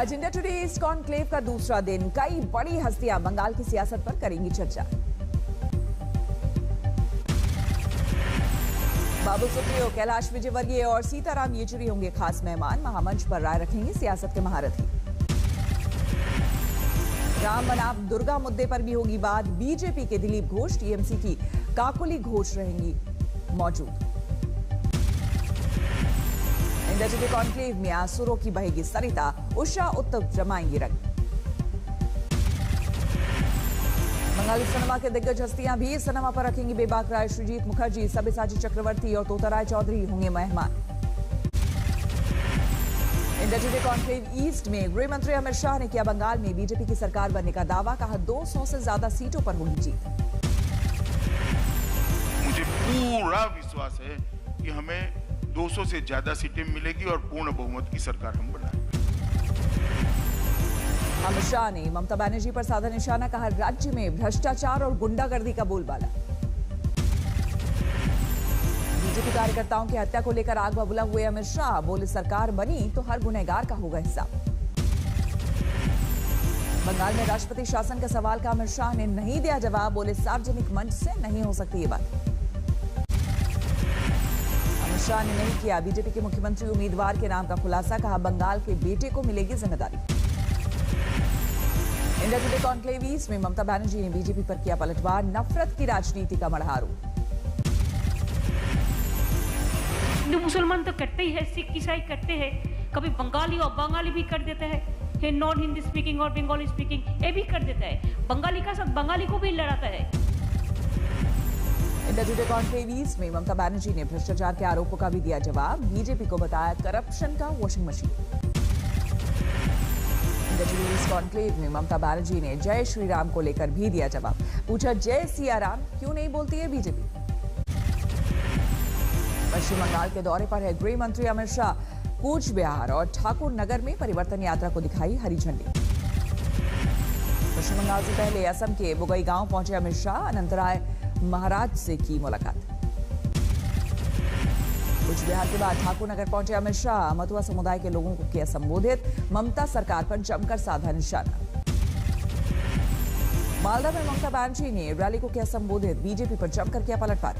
आज India today इस conclave का दूसरा दिन। कई बड़ी हस्तियां बंगाल की सियासत पर करेंगी चर्चा। बाबू सुप्रियो, कैलाश विजयवर्गीय और सीताराम येचुरी होंगे खास मेहमान। महामंच पर राय रखेंगे सियासत के महारथी। राम बनाम दुर्गा मुद्दे पर भी होगी बात। बीजेपी के दिलीप घोष, टीएमसी की काकोली घोष रहेंगी मौजूद। इंडिया टुडे कॉन्क्लेव में आसुरों की बहेगी सरिता, उषा उत्तव जमाएंगी रंग। बंगाली सिनेमा के दिग्गज हस्तियां भी सिनेमा पर रखेंगी बेबाक राय। श्रीजीत मुखर्जी, सब्यसाची चक्रवर्ती और तोताराय चौधरी होंगे मेहमान। इंडिया टुडे कॉन्क्लेव ईस्ट में गृह मंत्री अमित शाह ने किया बंगाल में बीजेपी की सरकार बनने का दावा। कहा 200 से ज्यादा सीटों पर होगी जीत। मुझे पूरा विश्वास है कि हमें 200 से ज्यादा सीटें मिलेगी और पूर्ण बहुमत की सरकार हम बनाएंगे। अमित शाह ने ममता बनर्जी पर साधा निशाना। कहा राज्य में भ्रष्टाचार और गुंडागर्दी का बोलबाला। बीजेपी कार्यकर्ताओं की हत्या को लेकर आग बबूला हुए अमित शाह। बोले सरकार बनी तो हर गुनहगार का होगा हिसाब। बंगाल में राष्ट्रपति शासन के सवाल का अमित शाह ने नहीं दिया जवाब। बोले सार्वजनिक मंच से नहीं हो सकती ये बात। अमित शाह ने नहीं किया बीजेपी के मुख्यमंत्री उम्मीदवार के नाम का खुलासा। कहा बंगाल के बेटे को मिलेगी जिम्मेदारी। इंडिया टुडे कॉन्क्लेव ईस्ट में ममता बनर्जी ने बीजेपी पर किया पलटवार। नफरत की राजनीति का मढ़ा आरोप। हिंदू मुसलमान तो करते ही है, सिख ईसाई करते हैं, कभी बंगाली और बंगाली भी कर देता है, नॉन हिंदी स्पीकिंग और बंगाली स्पीकिंग ये भी कर देता है। बंगाली का सब बंगाली को भी लड़ाता है। इंडिया टुडे कॉन्क्लेव ईस्ट में ममता बनर्जी ने भ्रष्टाचार के आरोपों का भी दिया जवाब। बीजेपी को बताया करप्शन का washing machine. India today east conclave में ममता बनर्जी ने जय श्री राम को लेकर भी दिया जवाब। पूछा जय सिया राम क्यों नहीं बोलती है बीजेपी। पश्चिम बंगाल के दौरे पर है गृह मंत्री अमित शाह। कूच बिहार और ठाकुर नगर में परिवर्तन यात्रा को दिखाई हरी झंडी। पश्चिम बंगाल से पहले असम के बुगई गांव पहुंचे अमित शाह। अनंतराय महाराज से की मुलाकात। कूच बिहार के बाद ठाकुर नगर पहुंचे अमित शाह। मथुआ समुदाय के लोगों को किया संबोधित। ममता सरकार पर जमकर साधा निशाना। मालदा में ममता बनर्जी ने रैली को किया संबोधित। बीजेपी पर जमकर किया पलटवार।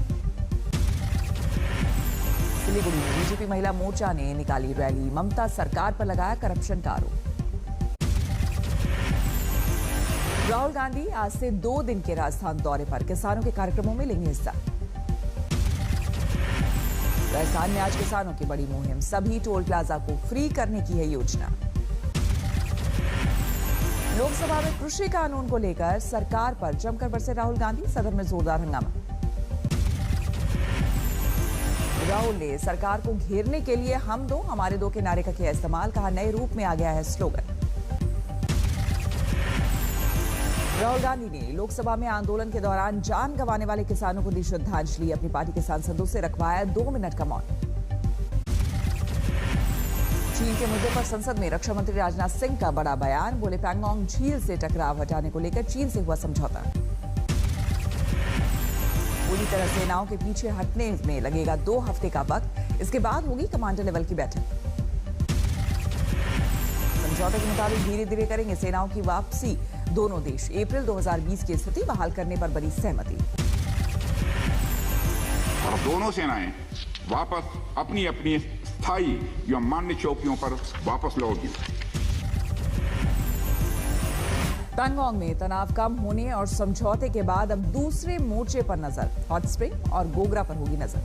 सिलीगुड़ी में बीजेपी महिला मोर्चा ने निकाली रैली। ममता सरकार पर लगाया करप्शन का आरोप। राहुल गांधी आज से 2 दिन के राजस्थान दौरे पर। किसानों के कार्यक्रमों में लेंगे हिस्सा। राजस्थान में आज किसानों की बड़ी मुहिम। सभी टोल प्लाजा को फ्री करने की है योजना। लोकसभा में कृषि कानून को लेकर सरकार पर जमकर बरसे राहुल गांधी। सदन में जोरदार हंगामा। राहुल ने सरकार को घेरने के लिए हम दो हमारे दो के नारे का किया इस्तेमाल। कहा नए रूप में आ गया है स्लोगन। राहुल गांधी ने लोकसभा में आंदोलन के दौरान जान गंवाने वाले किसानों को दी श्रद्धांजलि। अपनी पार्टी के सांसदों से रखवाया 2 मिनट का मौन। चीन के मुद्दे पर संसद में रक्षा मंत्री राजनाथ सिंह का बड़ा बयान। बोले पैंगोंग झील से टकराव हटाने को लेकर चीन से हुआ समझौता। पूरी तरह सेनाओं के पीछे हटने में लगेगा 2 हफ्ते का वक्त। इसके बाद होगी कमांडर लेवल की बैठक। समझौते के मुताबिक धीरे धीरे करेंगे सेनाओं की वापसी दोनों देश। अप्रैल 2020 की स्थिति बहाल करने पर बनी सहमति। और दोनों सेनाएं वापस अपनी अपनी स्थायी या मान्य चौकियों पर वापस लौटी। पैंगोंग में तनाव कम होने और समझौते के बाद अब दूसरे मोर्चे पर नजर। हॉट स्प्रिंग और गोगरा पर होगी नजर।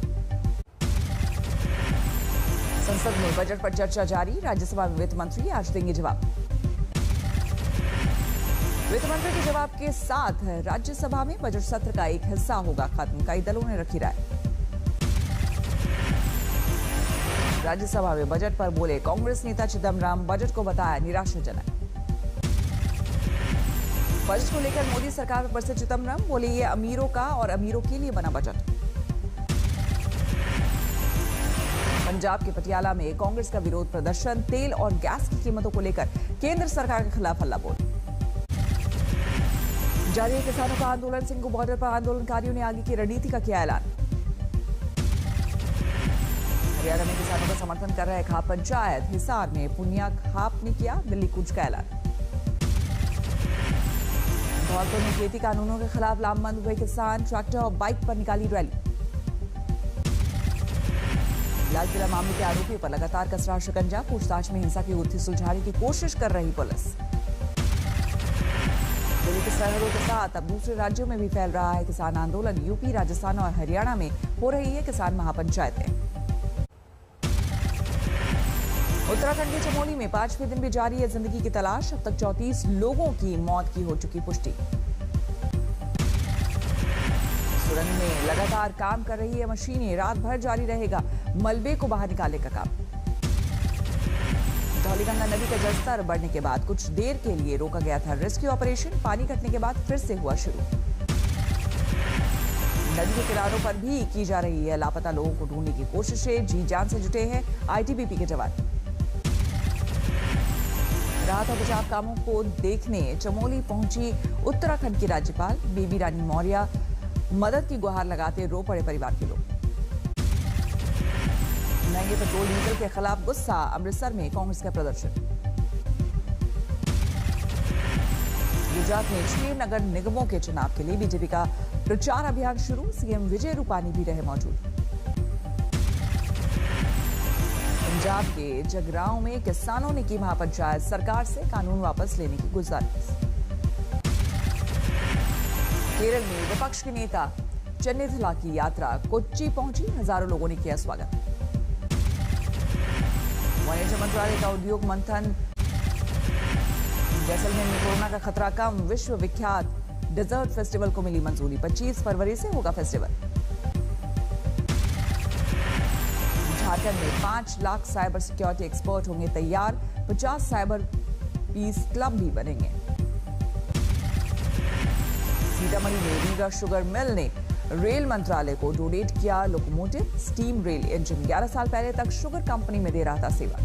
संसद में बजट पर चर्चा जारी। राज्यसभा में वित्त मंत्री आज देंगे जवाब। वित्त मंत्री के जवाब के साथ राज्यसभा में बजट सत्र का एक हिस्सा होगा खत्म। कई दलों ने रखी राय। राज्यसभा में बजट पर बोले कांग्रेस नेता चिदम्बरम। बजट को बताया निराशाजनक। बजट को लेकर मोदी सरकार पर बरसे चिदम्बरम। बोले ये अमीरों का और अमीरों के लिए बना बजट। पंजाब के पटियाला में कांग्रेस का विरोध प्रदर्शन। तेल और गैस की कीमतों को लेकर केंद्र सरकार के खिलाफ हल्ला बोल। जारी है किसानों का आंदोलन। सिंघू बॉर्डर पर आंदोलनकारियों ने आगे की रणनीति का किया ऐलान। हरियाणा में किसानों का समर्थन कर रहे खाप पंचायत। हिसार में पुनिया खाप ने किया दिल्ली कूच का ऐलान। धौलपुर में खेती कानूनों के खिलाफ लामबंद हुए किसान। ट्रैक्टर और बाइक पर निकाली रैली। लाल किला मामले के आरोपियों पर लगातार कस रहा शिकंजा। पूछताछ में हिंसा की गुत्थी सुलझाने की कोशिश कर रही पुलिस। दिल्ली की सरहदों के साथ अब दूसरे राज्यों में भी फैल रहा है किसान आंदोलन। यूपी, राजस्थान और हरियाणा में हो रही है किसान महापंचायतें। उत्तराखंड के चमोली में 5वें दिन भी जारी है जिंदगी की तलाश। अब तक 34 लोगों की मौत की हो चुकी पुष्टि। सुरंग में लगातार काम कर रही है मशीनें। रात भर जारी रहेगा मलबे को बाहर निकालने का काम। धौलीगंगा नदी का जलस्तर बढ़ने के बाद कुछ देर के लिए रोका गया था रेस्क्यू ऑपरेशन। पानी घटने के बाद फिर से हुआ शुरू। नदी के किनारों पर भी की जा रही है लापता लोगों को ढूंढने की कोशिशें। जी जान से जुटे हैं आईटीबीपी के जवान। राहत और बचाव कामों को देखने चमोली पहुंची उत्तराखंड की राज्यपाल बेबी रानी मौर्य। मदद की गुहार लगाते रो पड़े परिवार के लोग। महंगे पेट्रोल डीजल के खिलाफ गुस्सा। अमृतसर में कांग्रेस का प्रदर्शन। गुजरात में 6 नगर निगमों के चुनाव के लिए बीजेपी का प्रचार अभियान शुरू। सीएम विजय रूपानी भी रहे मौजूद। पंजाब के जगरांव में किसानों ने की महापंचायत। सरकार से कानून वापस लेने की गुजारिश। केरल में विपक्ष के नेता चन्नीथला की यात्रा कोच्चि पहुंची। हजारों लोगों ने किया स्वागत। वाणिज्य मंत्रालय का उद्योग मंथन। जैसलमेर में कोरोना का खतरा कम। विश्व विख्यात डेजर्ट फेस्टिवल को मिली मंजूरी। 25 फरवरी से होगा फेस्टिवल। झारखंड में 5 लाख साइबर सिक्योरिटी एक्सपर्ट होंगे तैयार। 50 साइबर पीस क्लब भी बनेंगे। सीतामढ़ी में रीगा शुगर मिल ने रेल मंत्रालय को डोनेट किया लोकोमोटिव स्टीम रेल इंजन। 11 साल पहले तक शुगर कंपनी में दे रहा था सेवा।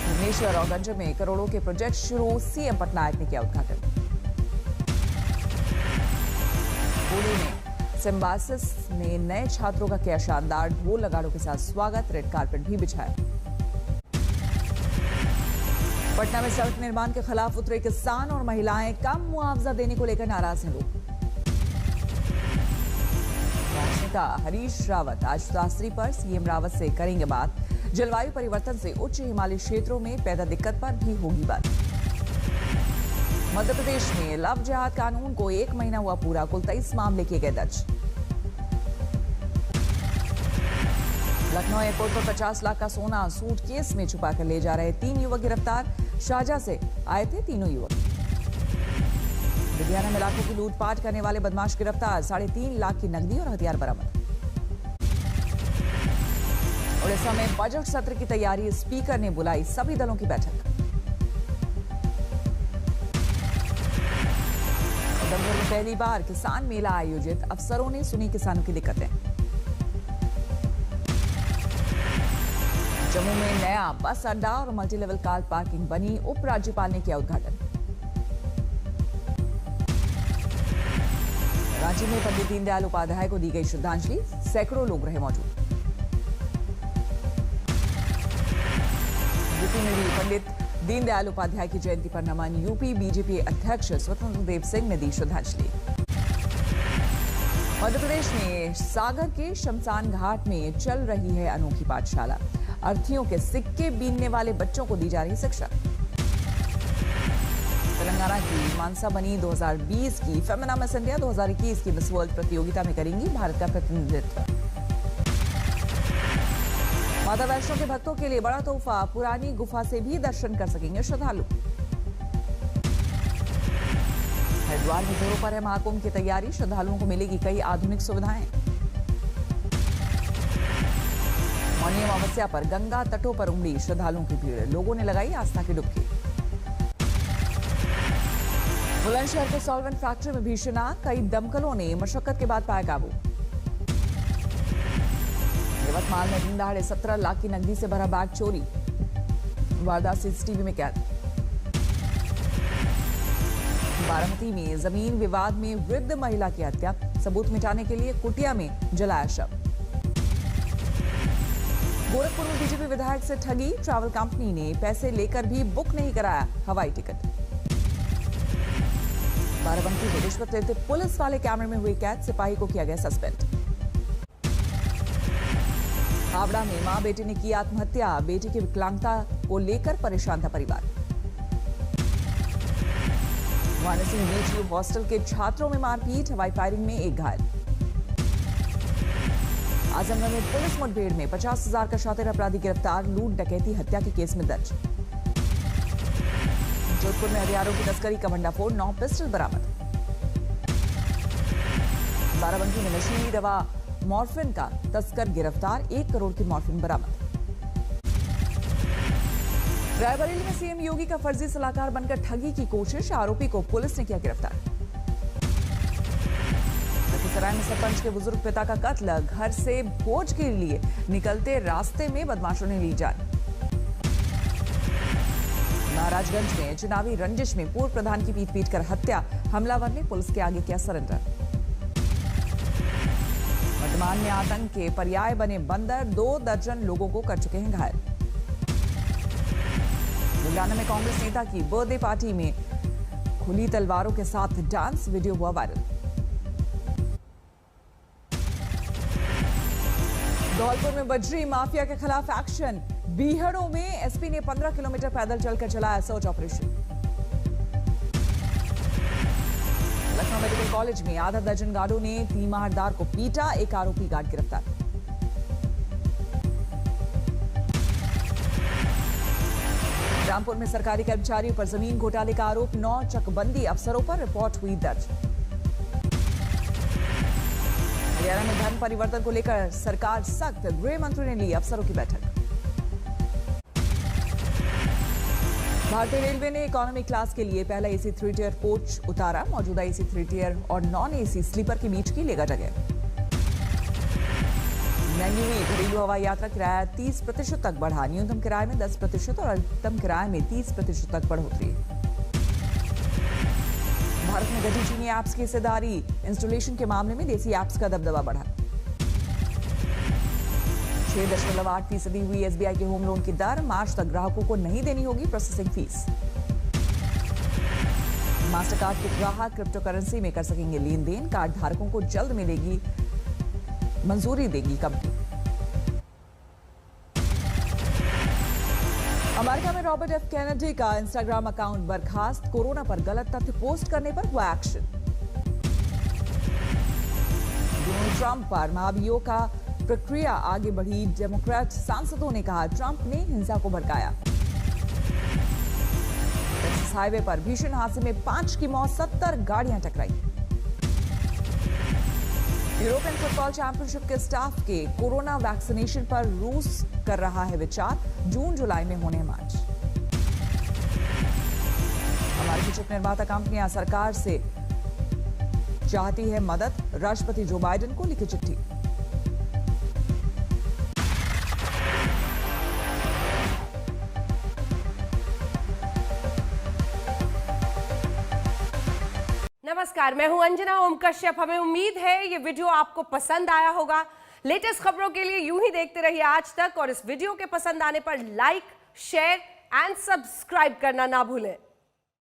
भुवनेश्वर और गंज में करोड़ों के प्रोजेक्ट शुरू। सीएम पटनायक ने किया उद्घाटन। पुणे में सिम्बासिस ने नए छात्रों का किया शानदार ढोल नगाड़ों के साथ स्वागत। रेड कारपेट भी बिछाया। पटना में सड़क निर्माण के खिलाफ उतरे किसान और महिलाएं। कम मुआवजा देने को लेकर नाराज हैं लोग। नेता हरीश रावत आज शास्त्री पर सीएम रावत से करेंगे बात। जलवायु परिवर्तन से उच्च हिमालयी क्षेत्रों में पैदा दिक्कत पर भी होगी बात। मध्य प्रदेश में लव जिहाद कानून को 1 महीना हुआ पूरा। कुल 23 मामले किए गए दर्ज। लखनऊ एयरपोर्ट पर 50 लाख का सोना सूटकेस में छुपाकर ले जा रहे 3 युवक गिरफ्तार। शारजाह से आए थे तीनों युवक। लुधियाना में लाखों की लूटपाट करने वाले बदमाश गिरफ्तार। 3.5 लाख की नकदी और हथियार बरामद। उड़ीसा में बजट सत्र की तैयारी। स्पीकर ने बुलाई सभी दलों की बैठक। उधमपुर में पहली बार किसान मेला आयोजित। अफसरों ने सुनी किसानों की दिक्कतें। जम्मू में नया बस अड्डा और मल्टी लेवल कार पार्किंग बनी। उपराज्यपाल ने किया उद्घाटन। रांची में पंडित दीनदयाल उपाध्याय को दी गई श्रद्धांजलि। सैकड़ों लोग रहे मौजूद। यूपी में भी पंडित दीनदयाल उपाध्याय की जयंती पर नमन। यूपी बीजेपी अध्यक्ष स्वतंत्र देव सिंह ने दी श्रद्धांजलि। मध्य प्रदेश में सागर के शमशान घाट में चल रही है अनोखी पाठशाला। अर्थियों के सिक्के बीनने वाले बच्चों को दी जा रही शिक्षा। तेलंगाना की मानसा बनी 2020 की फेमिना मिस इंडिया 2021 की मिस वर्ल्ड प्रतियोगिता में करेंगी भारत का प्रतिनिधित्व। माता वैष्णो के भक्तों के लिए बड़ा तोहफा। पुरानी गुफा से भी दर्शन कर सकेंगे श्रद्धालु। हरिद्वार में जोरों पर है महाकुंभ की तैयारी। श्रद्धालुओं को मिलेगी कई आधुनिक सुविधाएं। मौनी अमावस्या पर गंगा तटों पर उमड़ी श्रद्धालुओं की भीड़। लोगों ने लगाई आस्था की डुबकी। बुलंदशहर के सॉल्वेंट फैक्ट्री में भीषण आग। कई दमकलों ने मशक्कत के बाद पाया काबू। यवतमाल में दिन दहाड़े 17 लाख की नकदी से भरा बैग चोरी। वारदात सीसीटीवी में कैद। बारामती में जमीन विवाद में वृद्ध महिला की हत्या। सबूत मिटाने के लिए कुटिया में जलाया शव। गोरखपुर में बीजेपी विधायक से ठगी, ट्रैवल कंपनी ने पैसे लेकर भी बुक नहीं कराया हवाई टिकट। बाराबंकी में रिश्वत लेते पुलिस वाले कैमरे में हुई कैद, सिपाही को किया गया सस्पेंड। हावड़ा में मां बेटे ने की आत्महत्या, बेटी की विकलांगता को लेकर परेशान था परिवार। वाराणसी में बीएचयू हॉस्टल के छात्रों में मारपीट, हवाई फायरिंग में एक घायल। आजमगढ़ में पुलिस मुठभेड़ में 50,000 का शातिर अपराधी गिरफ्तार, लूट डकैती हत्या के केस में दर्ज। जोधपुर में हथियारों की तस्करी का भंडाफोड़, 9 पिस्टल बरामद। बाराबंकी में नशीली दवा मॉर्फिन का तस्कर गिरफ्तार, 1 करोड़ की मॉर्फिन बरामद। रायबरेली में सीएम योगी का फर्जी सलाहकार बनकर ठगी की कोशिश, आरोपी को पुलिस ने किया गिरफ्तार। लखीसराय में सरपंच के बुजुर्ग पिता का कत्ल, घर से भोज के लिए निकलते रास्ते में बदमाशों ने ली जान। महाराजगंज में चुनावी रंजिश में पूर्व प्रधान की पीट कर हत्या, हमलावर ने पुलिस के आगे किया सरेंडर। वर्तमान में आतंक के पर्याय बने बंदर, 2 दर्जन लोगों को कर चुके हैं घायल। बुलढाना में कांग्रेस नेता की बर्थडे पार्टी में खुली तलवारों के साथ डांस, वीडियो हुआ वायरल। धौलपुर में बजरी माफिया के खिलाफ एक्शन, बीहड़ों में एसपी ने 15 किलोमीटर पैदल चलकर चलाया search operation. Lucknow medical college में आधा दर्जन गार्डों ने तीमारदार को पीटा, 1 आरोपी गार्ड गिरफ्तार। रामपुर में सरकारी कर्मचारियों पर जमीन घोटाले का आरोप, 9 चकबंदी अफसरों पर रिपोर्ट हुई दर्ज। हरियाणा में धर्म परिवर्तन को लेकर सरकार सख्त, गृह मंत्री ने ली अफसरों की बैठक। भारतीय रेलवे ने इकोनॉमी क्लास के लिए पहला एसी 3 टियर कोच उतारा, मौजूदा एसी 3 टियर और नॉन एसी स्लीपर के बीच की लेगा जगह। महंगी हुई घरेलू हवाई यात्रा किराया 30% तक बढ़ा, न्यूनतम किराए में 10% और अधिकतम किराए में 30% तक बढ़ोतरी। भारत में घटी चीनी ऐप्स की हिस्सेदारी, इंस्टॉलेशन के मामले में देसी ऐप्स का दबदबा बढ़ा। 6.8% हुई एसबीआई के होम लोन की दर, मार्च तक ग्राहकों को नहीं देनी होगी प्रोसेसिंग फीस। मास्टरकार्ड के ग्राहक क्रिप्टो करेंसी में कर सकेंगे लेन देन, कार्ड धारकों को जल्द मिलेगी मंजूरी देगी कंपनी। अमेरिका में रॉबर्ट एफ कैनेडी का इंस्टाग्राम अकाउंट बर्खास्त, कोरोना पर गलत तथ्य पोस्ट करने पर हुआ एक्शन। डोनाल्ड ट्रंप पर महाभियोग का प्रक्रिया आगे बढ़ी, डेमोक्रेट सांसदों ने कहा ट्रंप ने हिंसा को भड़काया। टेक्सास हाईवे पर भीषण हादसे में 5 की मौत, 70 गाड़ियां टकराई। यूरोपियन फुटबॉल चैंपियनशिप के स्टाफ के कोरोना वैक्सीनेशन पर रूस कर रहा है विचार, जून जुलाई में होने मैच। अमेरिकी चिप निर्माता कंपनियां सरकार से चाहती है मदद, राष्ट्रपति जो बाइडेन को लिखी चिट्ठी। नमस्कार, मैं हूं अंजना ओम कश्यप। हमें उम्मीद है ये वीडियो आपको पसंद आया होगा। लेटेस्ट खबरों के लिए यूं ही देखते रहिए आज तक, और इस वीडियो के पसंद आने पर लाइक, शेयर एंड सब्सक्राइब करना ना भूलें।